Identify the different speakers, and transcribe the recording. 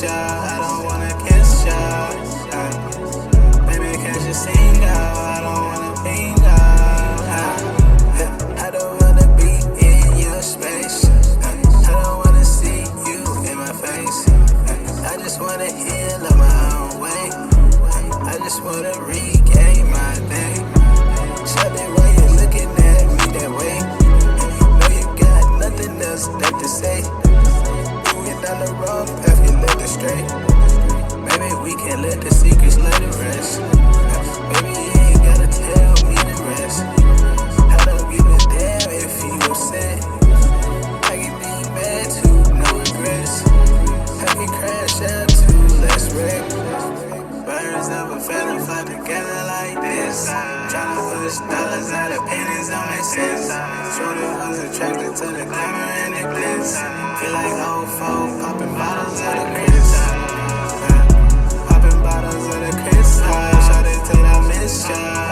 Speaker 1: ya. I don't wanna kiss ya. Baby, can't you sing out? I don't wanna be out. I don't wanna be in your space. I don't wanna see you in my face. I just wanna heal on my own way. I just wanna regain my day. Shawty, why you looking at me that way? Know you got nothing else left to say. You went down the wrong path, you left it straight. Maybe we can let the secrets let it rest. Baby, you ain't gotta tell me the rest. I don't give a damn if you upset. I can be mad too, no regrets. I can crash out too, let's wreck. Birds of a feather fly together like this. Tryna push dollars out of pennies don't make sense. Shorty was attracted to the glamour and the glitz. Feel like old folk popping bottles of the Chris. Popping bottles of the Chris. Shawty till I miss ya.